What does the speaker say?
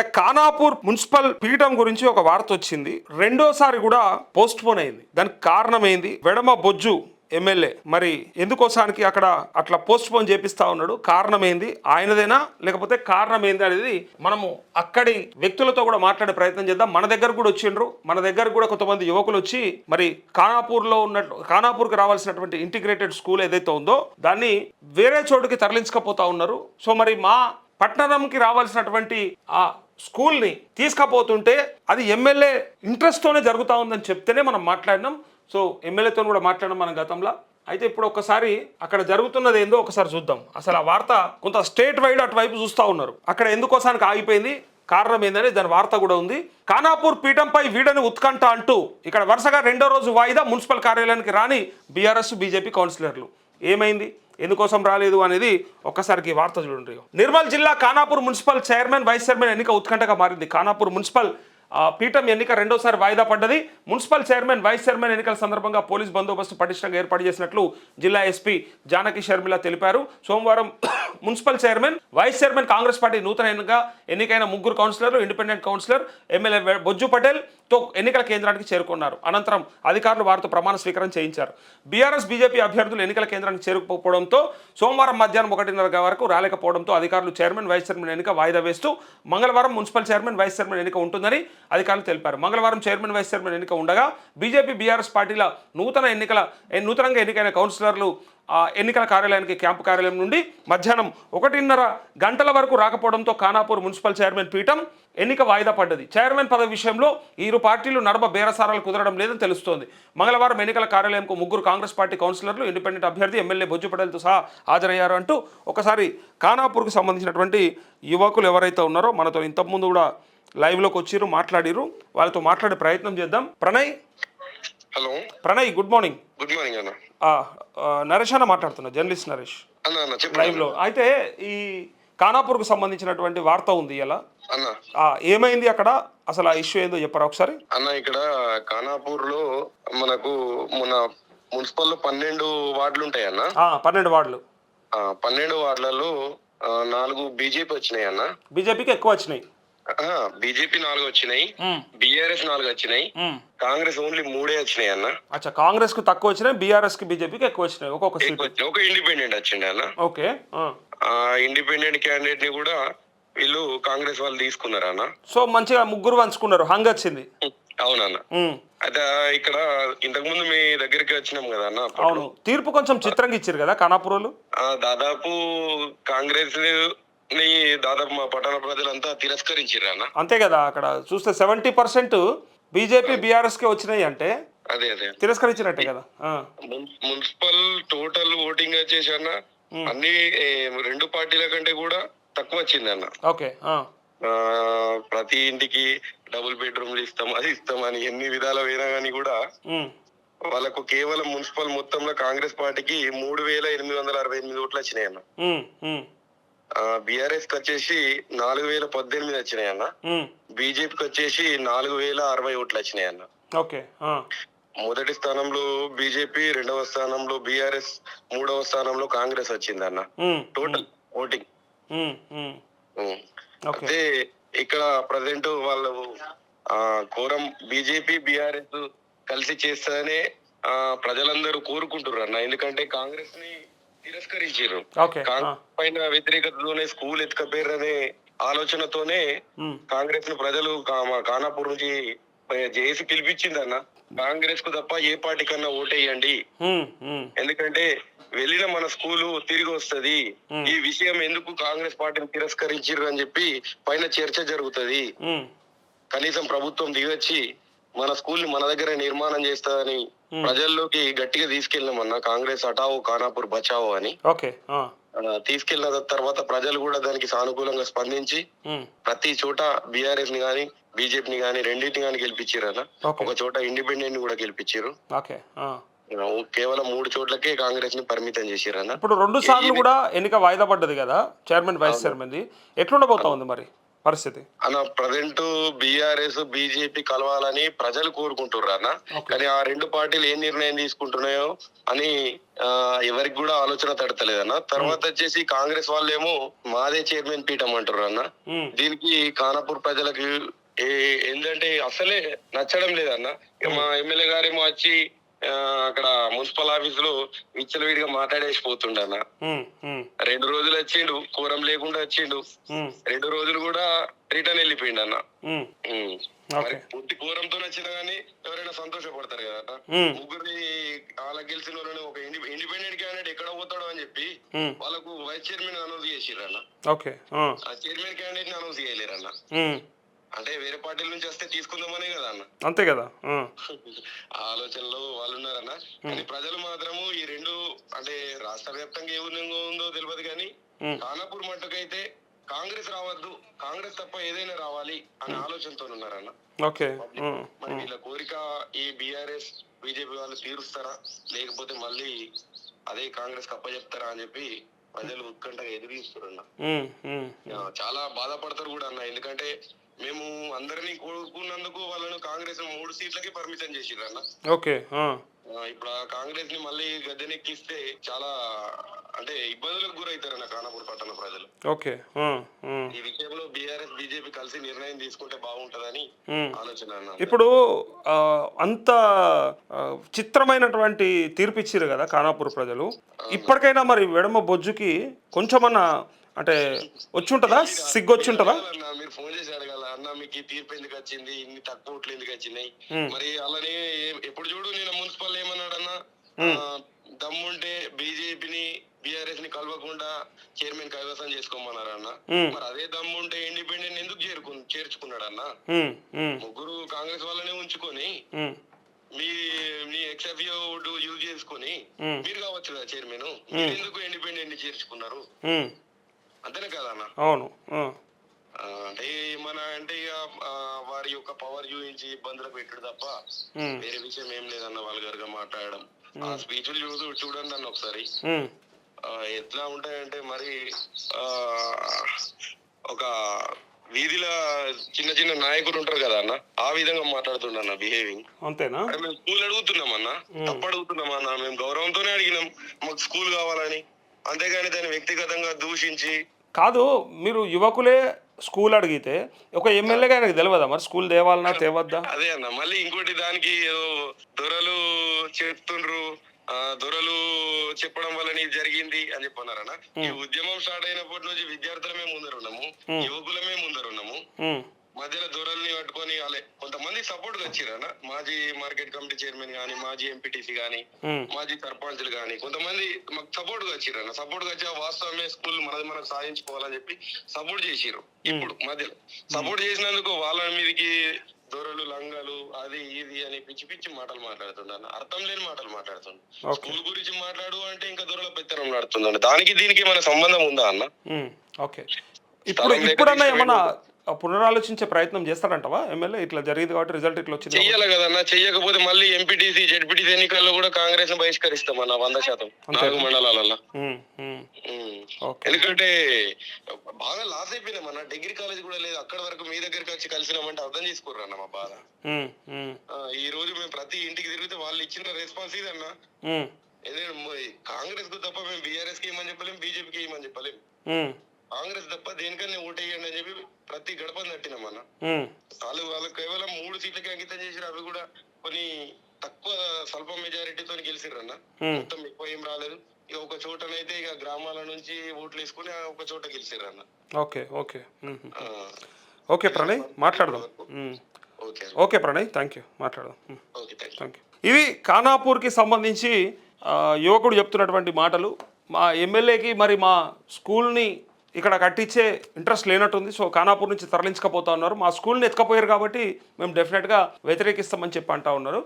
అయితే ఖానాపూర్ మున్సిపల్ పీఠం గురించి ఒక వార్త వచ్చింది. రెండోసారి కూడా పోస్ట్ పోన్ అయింది. దానికి కారణం ఏంది? వెడమ బొజ్జు ఎమ్మెల్యే మరి ఎందుకోసానికి అక్కడ అట్లా పోస్ట్ పోన్ చేపిస్తా ఉన్నాడు. కారణం ఏంది? ఆయనదేనా లేకపోతే కారణం ఏంది అనేది మనము అక్కడి వ్యక్తులతో కూడా మాట్లాడే ప్రయత్నం చేద్దాం. మన దగ్గర కూడా వచ్చిండ్రు. మన దగ్గర కూడా కొంతమంది యువకులు వచ్చి మరి ఖానాపూర్కి రావాల్సినటువంటి ఇంటిగ్రేటెడ్ స్కూల్ ఏదైతే ఉందో దాన్ని వేరే చోటుకి తరలించకపోతా ఉన్నారు. సో మరి మా పట్టణంకి రావాల్సినటువంటి ఆ స్కూల్ని తీసుకపోతుంటే అది ఎమ్మెల్యే ఇంట్రెస్ట్తోనే జరుగుతూ ఉందని చెప్తేనే మనం మాట్లాడినాం. సో ఎమ్మెల్యేతో కూడా మాట్లాడడం మనం గతంలో. అయితే ఇప్పుడు ఒక్కసారి అక్కడ జరుగుతున్నది ఏందో ఒకసారి చూద్దాం. అసలు ఆ వార్త కొంత స్టేట్ వైడ్ అటువైపు చూస్తూ ఉన్నారు. అక్కడ ఎందుకోసానికి ఆగిపోయింది, కారణం ఏందని దాని వార్త కూడా ఉంది. ఖానాపూర్ పీఠంపై వీడని ఉత్కంఠ అంటూ ఇక్కడ వరుసగా రెండో రోజు వాయిదా మున్సిపల్ కార్యాలయానికి రాని బీఆర్ఎస్ బీజేపీ కౌన్సిలర్లు. ఏమైంది, ఎందుకోసం రాలేదు అనేది ఒక్కసారికి వార్త చూడండి. నిర్మల్ జిల్లా Khanapur municipal chairman vice chairman ఎన్నిక ఉత్కంఠగా మారింది. ఖానాపూర్ మున్సిపల్ పీఠం ఎన్నిక రెండోసారి వాయిదా పడ్డది. మున్సిపల్ చైర్మన్ వైస్ చైర్మన్ ఎన్నికల సందర్భంగా పోలీస్ బందోబస్తు పటిష్టంగా ఏర్పాటు చేసినట్లు జిల్లా ఎస్పీ జానకి షర్మిల తెలిపారు. సోమవారం municipal chairman vice chairman Congress party నూతన ఎన్నికైన ముగ్గురు కౌన్సిలర్లు, independent councillor MLA Bojju Patel తో ఎన్నికల కేంద్రానికి చేరుకున్నారు. అనంతరం అధికారులు వారితో ప్రమాణ స్వీకారం చేయించారు. బీఆర్ఎస్ బీజేపీ అభ్యర్థులు ఎన్నికల కేంద్రానికి చేరుకోకపోవడంతో సోమవారం మధ్యాహ్నం 1:30 వరకు రాలేకపోవడంతో అధికారులు చైర్మన్ వైస్ చైర్మన్ ఎన్నిక వాయిదా వేస్తూ మంగళవారం మున్సిపల్ చైర్మన్ వైస్ చైర్మన్ ఎన్నిక ఉంటుందని అధికారులు తెలిపారు. మంగళవారం చైర్మన్ వైస్ చైర్మన్ ఎన్నిక ఉండగా బీజేపీ బీఆర్ఎస్ పార్టీల నూతనంగా ఎన్నికైన కౌన్సిలర్లు ఎన్నికల కార్యాలయానికి క్యాంపు కార్యాలయం నుండి మధ్యాహ్నం 1:30 వరకు రాకపోవడంతో ఖానాపూర్ మున్సిపల్ చైర్మన్ పీఠం ఎన్నిక వాయిదా పడ్డది. చైర్మన్ పదవి విషయంలో ఇరు పార్టీలు నడమ బేరసారాలు కుదరడం లేదని తెలుస్తోంది. మంగళవారం ఎన్నికల కార్యాలయంకు ముగ్గురు కాంగ్రెస్ పార్టీ కౌన్సిలర్లు, ఇండిపెండెంట్ అభ్యర్థి ఎమ్మెల్యే బొజ్జు పటేల్తో సహా హాజరయ్యారు అంటూ ఒకసారి ఖానాపూర్కు సంబంధించినటువంటి యువకులు ఎవరైతే ఉన్నారో మనతో ఇంతకుముందు కూడా లైవ్లోకి వచ్చిర్రు, మాట్లాడిరు. వాళ్ళతో మాట్లాడే ప్రయత్నం చేద్దాం. Pranay, hello Pranay, good morning. Good morning అన్న. నరేష్ అన్న మాట్లాడుతున్నా, జర్నలిస్ట్ నరేష్ లైవ్లో. అయితే ఈ ఖానాపూర్కు సంబంధించినటువంటి వార్త ఉంది ఇలా అన్న. ఏమైంది అక్కడ, అసలు ఆ ఇష్యూ ఏందో చెప్పరా ఒకసారి అన్న? ఇక్కడ ఖానాపూర్ లో మనకు మన మున్సిపల్ 12 వార్డులు ఉంటాయి అన్న. 12 వార్డులు. 12 వార్డులలో 4 బీజేపీ వచ్చినాయి అన్న. బీజేపీకి ఎక్కువ వచ్చినాయి. బీజేపీ 4 వచ్చినాయి, బీఆర్ఎస్ 4 వచ్చినాయి, కాంగ్రెస్ ఓన్లీ 3 వచ్చినాయి అన్న. అచ్చా, కాంగ్రెస్ కు తక్కువ వచ్చినాయి, బీఆర్ఎస్ కి బీజేపీకి ఎక్కువ వచ్చినాయి. ఒక్కొక్క సీట్. ఒక ఇండిపెండెంట్ వచ్చింది అన్న. ఓకే. ఇండిపెండెంట్ క్యాండిడేట్ ని కూడా వీళ్ళు కాంగ్రెస్ వాళ్ళు తీసుకున్నారు అన్న. సో మంచిగా ముగ్గురు పంచుకున్నారు, హంగ్ వచ్చింది. అవునన్న. అయితే ఇక్కడ ఇంతకు ముందు మీ దగ్గరికి వచ్చినాం కదా అన్న. అవును, తీర్పు కొంచెం చిత్రంగా ఇచ్చారు కదా ఖానాపూర్ వాళ్ళు. దాదాపు కాంగ్రెస్ దాదాపు మా పట్టణ ప్రజలంతా తిరస్కరించారు అన్న. అంతే కదా, అక్కడ చూస్తే 70% బీజేపీ బీఆర్ఎస్ కి వచ్చినాయి అంటే అదే తిరస్కరించినట్టే కదా. మున్సిపల్ టోటల్ ఓటింగ్ వచ్చేసి అన్న అన్ని 2 పార్టీల కంటే కూడా తక్కువ వచ్చింది అన్న. ఓకే. ప్రతి ఇంటికి డబుల్ బెడ్రూమ్లు ఇస్తాం, అది ఇస్తాం అని ఎన్ని విధాలు అయినా కానీ కూడా వాళ్ళకు కేవలం మున్సిపల్ మొత్తంలో కాంగ్రెస్ పార్టీకి 3,868 ఓట్లు వచ్చినాయి అన్న. బీఆర్ఎస్ కి వచ్చేసి 4,018 వచ్చినాయి అన్న. బీజేపీకి వచ్చేసి 4,060 ఓట్లు వచ్చినాయి అన్న. ఓకే. మొదటి స్థానంలో బీజేపీ, 2వ స్థానంలో బీఆర్ఎస్, 3వ స్థానంలో కాంగ్రెస్ వచ్చింది అన్న. Total voting. అయితే ఇక్కడ ప్రజెంట్ వాళ్ళు కోరం బీజేపీ బీఆర్ఎస్ కలిసి చేస్తారనే ప్రజలందరూ కోరుకుంటున్నారు అన్న. ఎందుకంటే కాంగ్రెస్ ని తిరస్కరించారు. పైన వ్యతిరేకతతోనే స్కూల్ ఎత్తుకపోయారనే ఆలోచనతోనే కాంగ్రెస్ ను ప్రజలు ఖానాపూర్ నుంచి జేఏసీ పిలిపించింది అన్న. కాంగ్రెస్ కు తప్ప ఏ పార్టీ కన్నా ఓటేయండి, ఎందుకంటే వెళ్ళిన మన స్కూలు తిరిగి వస్తది, ఈ విషయం ఎందుకు కాంగ్రెస్ పార్టీని తిరస్కరించారు అని చెప్పి పైన చర్చ జరుగుతుంది. కనీసం ప్రభుత్వం దిగొచ్చి మన స్కూల్ ని మన దగ్గర నిర్మాణం చేస్తాదని ప్రజల్లోకి గట్టిగా తీసుకెళ్ళినామన్నా. కాంగ్రెస్ హటావో ఖానాపూర్ బచావో అని తీసుకెళ్లిన తర్వాత ప్రజలు కూడా దానికి సానుకూలంగా స్పందించి ప్రతి చోట బీఆర్ఎస్ ని గాని బీజేపీని గాని రెండింటిని గాని గెలిపించారు. ఒక చోట ఇండిపెండెంట్ ని కూడా గెలిపించారు. కేవలం 3 చోట్లకే కాంగ్రెస్ ని పరిమితం చేశారు. ఇప్పుడు 2 సార్లు కూడా ఎన్నిక వాయిదా పడ్డది కదా చైర్మన్ వైస్ చైర్మన్ ది, ఎట్లుండబోతా ఉంది మరి? పరిస్థితి? అన్న ప్రజెంట్ బీఆర్ఎస్ బీజేపీ కలవాలని ప్రజలు కోరుకుంటున్నారు అన్న. కానీ ఆ రెండు పార్టీలు ఏం నిర్ణయం తీసుకుంటున్నాయో అని ఎవరికి కూడా ఆలోచన తడతలేదన్న. తర్వాత వచ్చేసి కాంగ్రెస్ వాళ్ళేమో మాదే చైర్మన్ పీఠం అంటారు అన్న. దీనికి ఖానాపూర్ ప్రజలకు ఏంటంటే అసలే నచ్చడం లేదన్న. మా ఎమ్మెల్యే గారేమో వచ్చి అక్కడ మున్సిపల్ ఆఫీస్ లో విచ్చలవిడిగా మాట్లాడేసి పోతుండన్న. 2 రోజులు వచ్చిండు, కోరం లేకుండా వచ్చిండు. 2 రోజులు కూడా రిటర్న్ వెళ్ళిపోయిండు అన్న. మరి పూర్తి కోరంతో వచ్చినా గానీ ఎవరైనా సంతోషపడతారు కదా. ముగ్గురిని వాళ్ళకి గెలిచిన వాళ్ళని ఒక ఇండిపెండెంట్ క్యాండిడేట్ ఎక్కడ పోతాడో అని చెప్పి వాళ్ళకు వైస్ చైర్మన్ అనౌన్స్ చేసిరన్న. ఆ చైర్మన్ క్యాండిడేట్ ని అనౌన్స్ చేయలేరన్న. అంటే వేరే పార్టీల నుంచి వస్తే తీసుకుందామనే కదా అన్న. అంతే కదా. ఆలోచనలో వాళ్ళు ఉన్నారన్న. కానీ ప్రజలు మాత్రము ఈ రెండు అంటే రాష్ట్ర వ్యాప్తంగా ఏ విధంగా ఉందో తెలియదు కానీ ఖానాపూర్ మట్టుకైతే కాంగ్రెస్ రావద్దు, కాంగ్రెస్ తప్ప ఏదైనా రావాలి అనే ఆలోచనతో ఉన్నారన్న. మరి వీళ్ళ కోరిక ఈ బీఆర్ఎస్ బీజేపీ వాళ్ళు తీరుస్తారా లేకపోతే మళ్ళీ అదే కాంగ్రెస్ కప్పచెప్తారా అని చెప్పి ప్రజలు ఉత్కంఠగా ఎదురు చూస్తున్నారు. చాలా బాధపడతారు కూడా అన్న. ఎందుకంటే మేము అందరినీ కోరుకున్నందుకు వాళ్ళను కాంగ్రెస్ 3 సీట్లకి పర్మిషన్ చేసిర్రు అన్న. ఇప్పుడు ఆ కాంగ్రెస్ ని మళ్ళీ గద్దెనెక్కిస్తే చాలా అంటే ఇబ్బందులకు గురవుతారన్న ఖానాపూర్ పట్టణ ప్రజలు. ఈ విషయంలో బీఆర్ఎస్ బీజేపీ కలిసి నిర్ణయం తీసుకుంటే బాగుంటదని ఆలోచన అన్న. ఇప్పుడు అంత చిత్రమైనటువంటి తీర్పు ఇచ్చిరు కదా ఖానాపూర్ ప్రజలు. ఇప్పటికైనా మరి వెడమ బొజ్జుకి కొంచెమన్నా అంటే వచ్చుంటదా, సిగ్గొచ్చుంటదా? మీరు ఫోన్ చేసి అడగాల అన్న, మీకు ఈ తీర్పు ఎందుకు వచ్చింది, ఇన్ని తక్కువ ఓట్లు ఎందుకు వచ్చినాయి. మరి అలానే ఎప్పుడు చూడు నేను మున్సిపల్ ఏమన్నాడన్నా, దమ్ముంటే బీజేపీని బీఆర్ఎస్ ని కలవకుండా చైర్మన్ కైవసం చేసుకోమన్నారన్న. మరి అదే దమ్ముంటే ఇండిపెండెంట్ ఎందుకు చేర్చుకున్నాడన్న. ముగ్గురు కాంగ్రెస్ వాళ్ళనే ఉంచుకొని మీ ఎక్స్ఎఫ్ఓ యూజ్ చేసుకొని మీరు కావచ్చు కదా చైర్మన్, ఎందుకు ఇండిపెండెంట్ ని చేర్చుకున్నారు? అంతేనే కదా అన్న. అవును. అంటే అంటే ఇక వారి యొక్క పవర్ చూపించి ఇబ్బందులకు పెట్టుడు తప్ప వేరే విషయం ఏం లేదన్న. వల్గర్ గా మాట్లాడడం. ఆ స్పీచ్లు చూడండి అన్న ఒకసారి. ఎట్లా ఉంటాయంటే మరి ఒక వీధిలో చిన్న చిన్న నాయకులు ఉంటారు కదా అన్న, ఆ విధంగా మాట్లాడుతుండన్న బిహేవింగ్. అంతేనా? మేము స్కూల్ అడుగుతున్నాం అన్న, తప్పు అడుగుతున్నాం అన్న. మేము గౌరవంతోనే అడిగినాం మాకు స్కూల్ కావాలని. అంతేగాని దాన్ని వ్యక్తిగతంగా దూషించి కాదు. మీరు యువకులే స్కూల్ అడిగితే ఒక ఎమ్మెల్యేగా ఆయనకు తెలియదా మరి స్కూల్ తేవాలన్నా తేవద్దా? అదే అన్న. మళ్ళీ ఇంకోటి దానికి దొరలు చెప్తుండ్రు, దొరలు చెప్పడం వల్ల నీకు జరిగింది అని చెప్పన్నారన్న. ఈ ఉద్యమం స్టార్ట్ అయినప్పటి నుంచి విద్యార్థులమే ముందరున్నాము, యువకులమే ముందరున్నాము. మధ్యలో దొరల్ని పట్టుకొని కొంతమంది సపోర్ట్ గా వచ్చిరన్న. మాజీ మార్కెట్ కమిటీ చైర్మన్ గానీ, మాజీ ఎంపీటీసీ గానీ, మాజీ సర్పంచ్లు గానీ కొంతమంది మాకు సపోర్ట్ గా వచ్చిరన్న. సపోర్ట్ గా వచ్చి వాస్తవమే స్కూల్ మనకు సాధించుకోవాలని చెప్పి సపోర్ట్ చేసిరు. ఇప్పుడు మధ్యలో సపోర్ట్ చేసినందుకు వాళ్ళ మీదకి దొరలు లంగలు అది ఇది అని పిచ్చి పిచ్చి మాటలు మాట్లాడుతుండన్న. అర్థం లేని మాటలు మాట్లాడుతుండ. స్కూల్ గురించి మాట్లాడు అంటే ఇంకా దొరల పెత్తనం నడుతుందండి. దానికి దీనికి మన సంబంధం ఉందా అన్న? ఇప్పుడన్నా ఏమన్నా పునరాలోచించే ప్రయత్నం చేస్తారంటవా ఎమ్మెల్యే? ఇట్లా జరిగింది కాబట్టి రిజల్ట్ ఇట్లా వచ్చింది చెయ్యాలి కదన్నా. చెయ్యకపోతే మళ్ళీ ఎంపీటీసీ జెడ్పీటీసీ ఎన్నికల్లో కూడా కాంగ్రెస్ బహిష్కరిస్తామన్న 100%. 4 మండలాలలో. ఎందుకంటే బాగా లాస్ అయిపోయినామన్న. డిగ్రీ కాలేజ్ కూడా లేదు. అక్కడ వరకు మీ దగ్గరికి వచ్చి కలిసినామంటే అర్థం చేసుకోర్రు అన్న మా బాధ. ఈ రోజు మేము ప్రతి ఇంటికి తిరిగితే వాళ్ళు ఇచ్చిన రెస్పాన్స్ ఇదన్న. కాంగ్రెస్ కు తప్ప మేము బీఆర్ఎస్ కి ఏమని చెప్పలేం, బీజేపీకి ఏమని చెప్పలేం. కాంగ్రెస్ తప్ప దేనికన్నా ఓటేయండి అని చెప్పి ప్రతి గడపని తట్టినామన్న. వాళ్ళు కేవలం 3 సీట్లకి అంకితం చేసిరు. అవి కూడా కొన్ని తక్కువ స్వల్ప మెజారిటీతో గెలిచిరన్న. మొత్తం ఎక్కువ ఏం రాలేదు. ఇక ఒక చోటనైతే ఇక గ్రామాల నుంచి ఓట్లు వేసుకుని ఒక చోట గెలిచిరన్న. ఓకే ప్రణయ్, మాట్లాడదాం. Okay Pranay, thank you. మాట్లాడదాం. Thank you. ఇవి ఖానాపూర్కి సంబంధించి యువకుడు చెప్తున్నటువంటి మాటలు. మా ఎమ్మెల్యేకి మరి మా స్కూల్ని ఇక్కడ కట్టించే ఇంట్రెస్ట్ లేనట్టుంది. సో ఖానాపూర్ నుంచి తరలించకపోతా ఉన్నారు. మా స్కూల్ని ఎత్తుకపోయారు కాబట్టి మేము డెఫినెట్గా వ్యతిరేకిస్తామని చెప్పి అంటా ఉన్నారు.